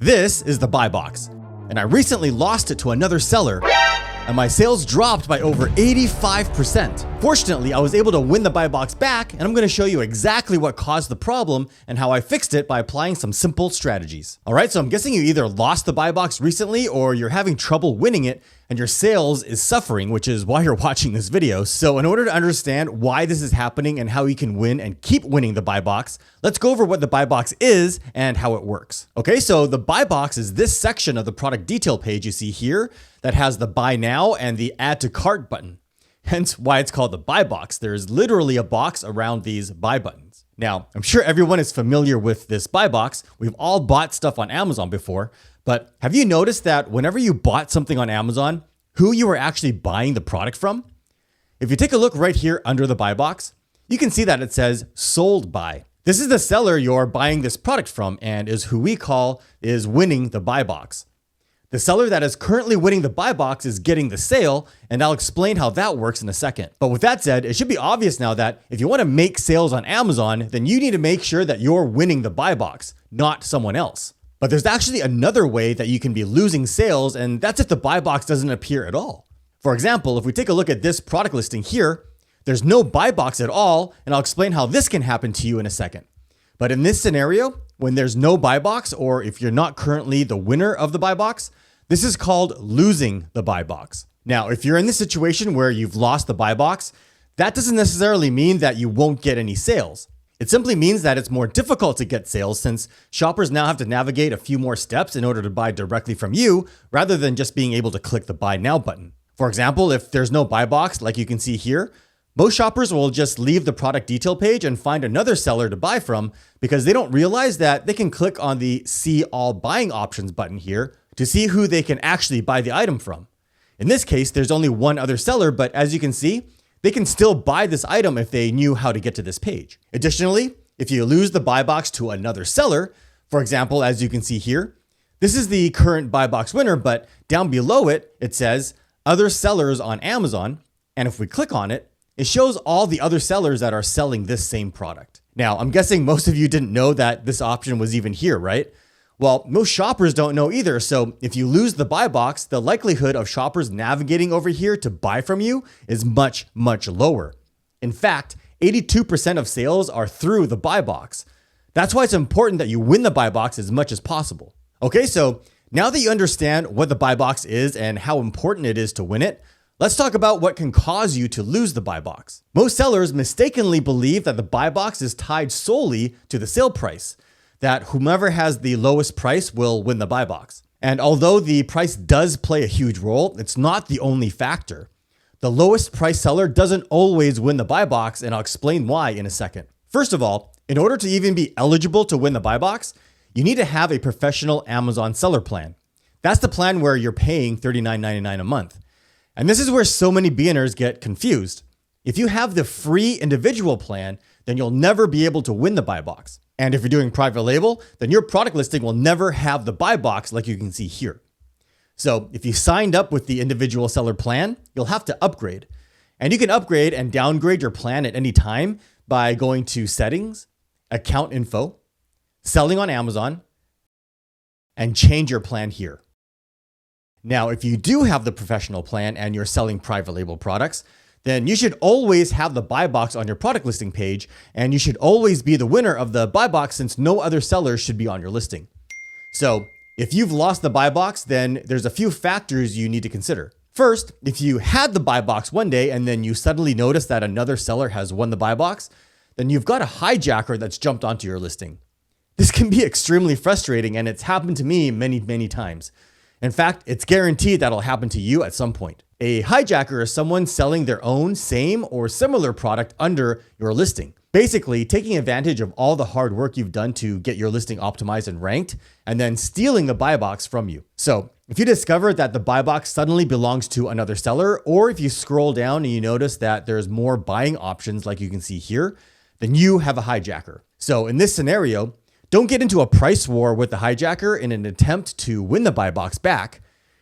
This is the buy box, and I recently lost it to another seller, and my sales dropped by over 85%. Fortunately, I was able to win the buy box back, and I'm going to show you exactly what caused the problem and how I fixed it by applying some simple strategies. All right, so I'm guessing you either lost the buy box recently or you're having trouble winning it and your sales is suffering, which is why you're watching this video. So in order to understand why this is happening and how you can win and keep winning the buy box, let's go over what the buy box is and how it works. Okay, so the buy box is this section of the product detail page you see here that has the buy now and the add to cart button. Hence why it's called the buy box. There's literally a box around these buy buttons. Now, I'm sure everyone is familiar with this buy box. We've all bought stuff on Amazon before, but have you noticed that whenever you bought something on Amazon, who you were actually buying the product from? If you take a look right here under the buy box, you can see that it says sold by. This is the seller you're buying this product from and is who we call is winning the buy box. The seller that is currently winning the buy box is getting the sale, and I'll explain how that works in a second. But with that said, it should be obvious now that if you want to make sales on Amazon, then you need to make sure that you're winning the buy box, not someone else. But there's actually another way that you can be losing sales, and that's if the buy box doesn't appear at all. For example, if we take a look at this product listing here, there's no buy box at all, and I'll explain how this can happen to you in a second. But in this scenario, when there's no buy box, or if you're not currently the winner of the buy box, this is called losing the buy box. Now, if you're in this situation where you've lost the buy box, that doesn't necessarily mean that you won't get any sales. It simply means that it's more difficult to get sales since shoppers now have to navigate a few more steps in order to buy directly from you rather than just being able to click the buy now button. For example, if there's no buy box like you can see here, most shoppers will just leave the product detail page and find another seller to buy from because they don't realize that they can click on the see all buying options button here to see who they can actually buy the item from. In this case, there's only one other seller, but as you can see, they can still buy this item if they knew how to get to this page. Additionally, if you lose the buy box to another seller, for example, as you can see here, this is the current buy box winner, but down below it, it says other sellers on Amazon. And if we click on it, it shows all the other sellers that are selling this same product. Now, I'm guessing most of you didn't know that this option was even here, right? Well, most shoppers don't know either, so if you lose the buy box, the likelihood of shoppers navigating over here to buy from you is much, much lower. In fact, 82% of sales are through the buy box. That's why it's important that you win the buy box as much as possible. Okay, so now that you understand what the buy box is and how important it is to win it, let's talk about what can cause you to lose the buy box. Most sellers mistakenly believe that the buy box is tied solely to the sale price, that whomever has the lowest price will win the buy box. And although the price does play a huge role, it's not the only factor. The lowest price seller doesn't always win the buy box, and I'll explain why in a second. First of all, in order to even be eligible to win the buy box, you need to have a professional Amazon seller plan. That's the plan where you're paying $39.99 a month. And this is where so many beginners get confused. If you have the free individual plan, then you'll never be able to win the buy box. And if you're doing private label, then your product listing will never have the buy box like you can see here. So if you signed up with the individual seller plan, you'll have to upgrade. And you can upgrade and downgrade your plan at any time by going to Settings, Account Info, Selling on Amazon, and change your plan here. Now, if you do have the professional plan and you're selling private label products, then you should always have the buy box on your product listing page, and you should always be the winner of the buy box since no other sellers should be on your listing. So if you've lost the buy box, then there's a few factors you need to consider. First, if you had the buy box one day and then you suddenly notice that another seller has won the buy box, then you've got a hijacker that's jumped onto your listing. This can be extremely frustrating, and it's happened to me many, many times. In fact, it's guaranteed that'll happen to you at some point. A hijacker is someone selling their own same or similar product under your listing, basically taking advantage of all the hard work you've done to get your listing optimized and ranked, and then stealing the buy box from you. So if you discover that the buy box suddenly belongs to another seller, or if you scroll down and you notice that there's more buying options like you can see here, then you have a hijacker. So in this scenario, don't get into a price war with the hijacker in an attempt to win the buy box back.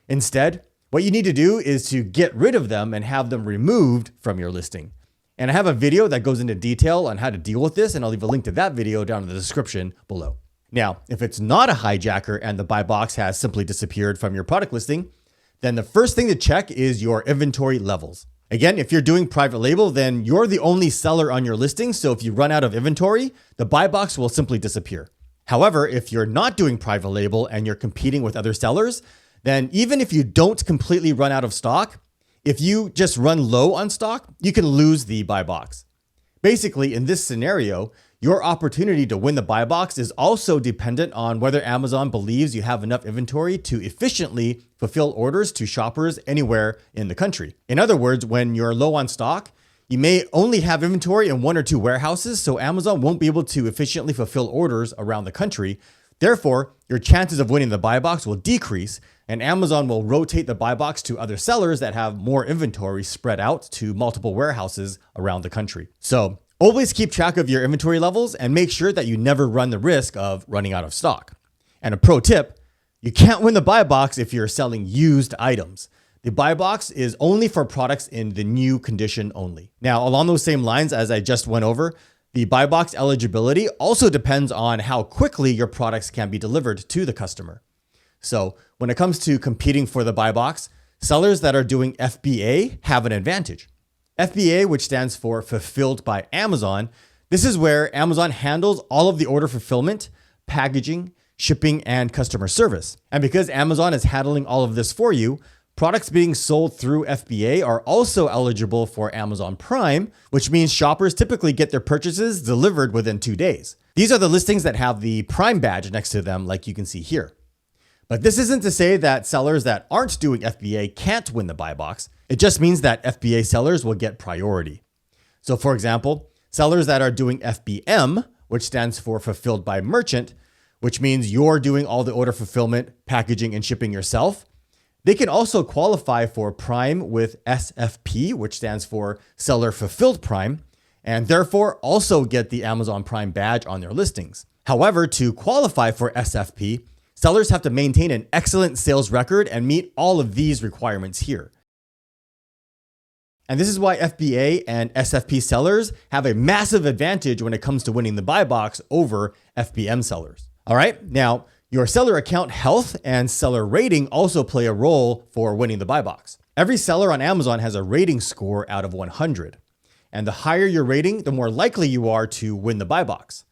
Instead, what you need to do is to get rid of them and have them removed from your listing. And I have a video that goes into detail on how to deal with this, and I'll leave a link to that video down in the description below. Now, if it's not a hijacker and the buy box has simply disappeared from your product listing, then the first thing to check is your inventory levels. Again, if you're doing private label, then you're the only seller on your listing. So if you run out of inventory, the buy box will simply disappear. However, if you're not doing private label and you're competing with other sellers, then even if you don't completely run out of stock, if you just run low on stock, you can lose the buy box. Basically, in this scenario, your opportunity to win the buy box is also dependent on whether Amazon believes you have enough inventory to efficiently fulfill orders to shoppers anywhere in the country. In other words, when you're low on stock, you may only have inventory in 1 or 2 warehouses, so Amazon won't be able to efficiently fulfill orders around the country. Therefore, your chances of winning the buy box will decrease, and Amazon will rotate the buy box to other sellers that have more inventory spread out to multiple warehouses around the country. So always keep track of your inventory levels and make sure that you never run the risk of running out of stock. And a pro tip, you can't win the buy box if you're selling used items. The buy box is only for products in the new condition only. Now, along those same lines as I just went over, the buy box eligibility also depends on how quickly your products can be delivered to the customer. So when it comes to competing for the buy box, sellers that are doing FBA have an advantage. FBA, which stands for Fulfilled by Amazon, this is where Amazon handles all of the order fulfillment, packaging, shipping, and customer service. And because Amazon is handling all of this for you, products being sold through FBA are also eligible for Amazon Prime, which means shoppers typically get their purchases delivered within 2 days. These are the listings that have the Prime badge next to them, like you can see here. But this isn't to say that sellers that aren't doing FBA can't win the buy box. It just means that FBA sellers will get priority. So for example, sellers that are doing FBM, which stands for Fulfilled by Merchant, which means you're doing all the order fulfillment, packaging, and shipping yourself, they can also qualify for Prime with SFP, which stands for Seller Fulfilled Prime, and therefore also get the Amazon Prime badge on their listings. However, to qualify for SFP, sellers have to maintain an excellent sales record and meet all of these requirements here. And this is why FBA and SFP sellers have a massive advantage when it comes to winning the buy box over FBM sellers. All right, now your seller account health and seller rating also play a role for winning the buy box. Every seller on Amazon has a rating score out of 100. And the higher your rating, the more likely you are to win the buy box.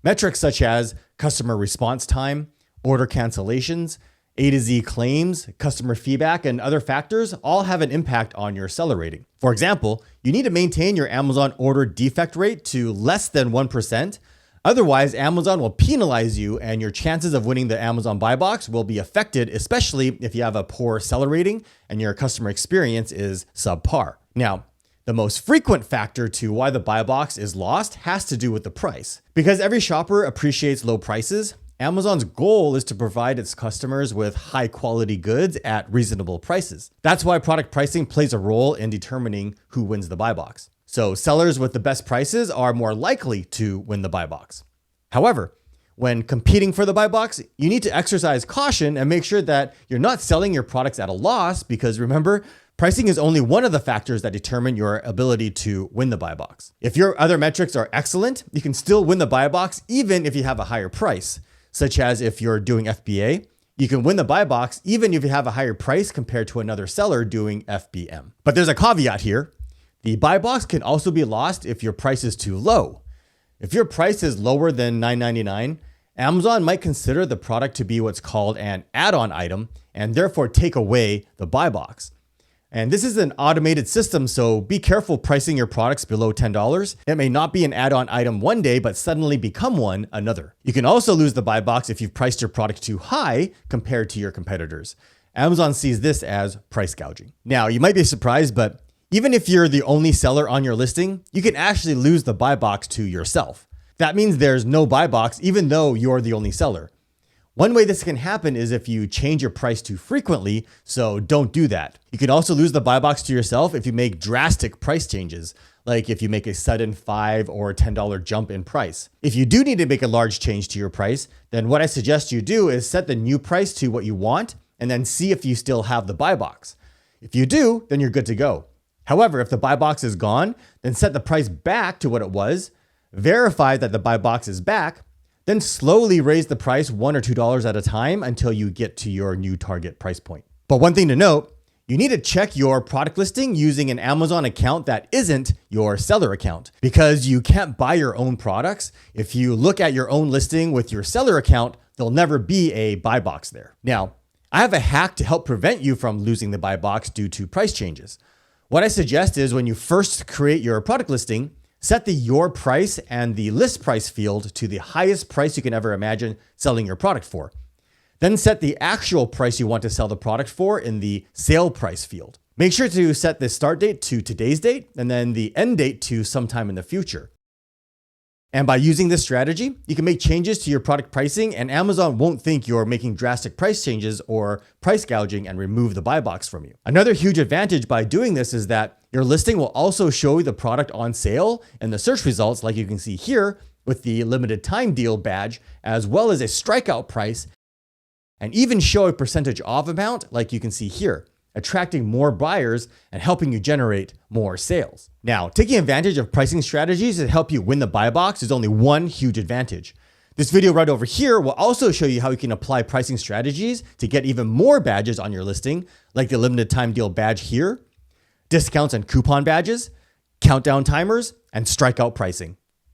Metrics such as customer response time, order cancellations, A to Z claims, customer feedback, and other factors all have an impact on your seller rating. For example, you need to maintain your Amazon order defect rate to less than 1%. Otherwise, Amazon will penalize you and your chances of winning the Amazon buy box will be affected, especially if you have a poor seller rating and your customer experience is subpar. Now, the most frequent factor to why the buy box is lost has to do with the price. Because every shopper appreciates low prices, Amazon's goal is to provide its customers with high quality goods at reasonable prices. That's why product pricing plays a role in determining who wins the buy box. So sellers with the best prices are more likely to win the buy box. However, when competing for the buy box, you need to exercise caution and make sure that you're not selling your products at a loss because remember, pricing is only one of the factors that determine your ability to win the buy box. If your other metrics are excellent, you can still win the buy box even if you have a higher price, such as if you're doing FBA, you can win the buy box even if you have a higher price compared to another seller doing FBM. But there's a caveat here. The buy box can also be lost if your price is too low. If your price is lower than $9.99, Amazon might consider the product to be what's called an add-on item and therefore take away the buy box. And this is an automated system, so be careful pricing your products below $10. It may not be an add-on item one day, but suddenly become one another. You can also lose the buy box if you've priced your product too high compared to your competitors. Amazon sees this as price gouging. Now, you might be surprised, but even if you're the only seller on your listing, you can actually lose the buy box to yourself. That means there's no buy box even though you're the only seller. One way this can happen is if you change your price too frequently, so don't do that. You can also lose the buy box to yourself if you make drastic price changes, like if you make a sudden $5 or $10 jump in price. If you do need to make a large change to your price, then what I suggest you do is set the new price to what you want and then see if you still have the buy box. If you do, then you're good to go. However, if the buy box is gone, then set the price back to what it was, verify that the buy box is back, Then slowly raise the price $1 or $2 at a time until you get to your new target price point. But one thing to note, you need to check your product listing using an Amazon account that isn't your seller account, because you can't buy your own products. If you look at your own listing with your seller account, there'll never be a buy box there. Now, I have a hack to help prevent you from losing the buy box due to price changes. What I suggest is when you first create your product listing, set the your price and the list price field to the highest price you can ever imagine selling your product for. Then set the actual price you want to sell the product for in the sale price field. Make sure to set the start date to today's date and then the end date to sometime in the future. And by using this strategy, you can make changes to your product pricing and Amazon won't think you're making drastic price changes or price gouging and remove the buy box from you. Another huge advantage by doing this is that your listing will also show the product on sale in the search results, like you can see here with the limited time deal badge, as well as a strikeout price, and even show a percentage off amount like you can see here, attracting more buyers and helping you generate more sales. Now, taking advantage of pricing strategies to help you win the buy box is only one huge advantage. This video right over here will also show you how you can apply pricing strategies to get even more badges on your listing, like the limited time deal badge here, discounts and coupon badges, countdown timers, and strikeout pricing.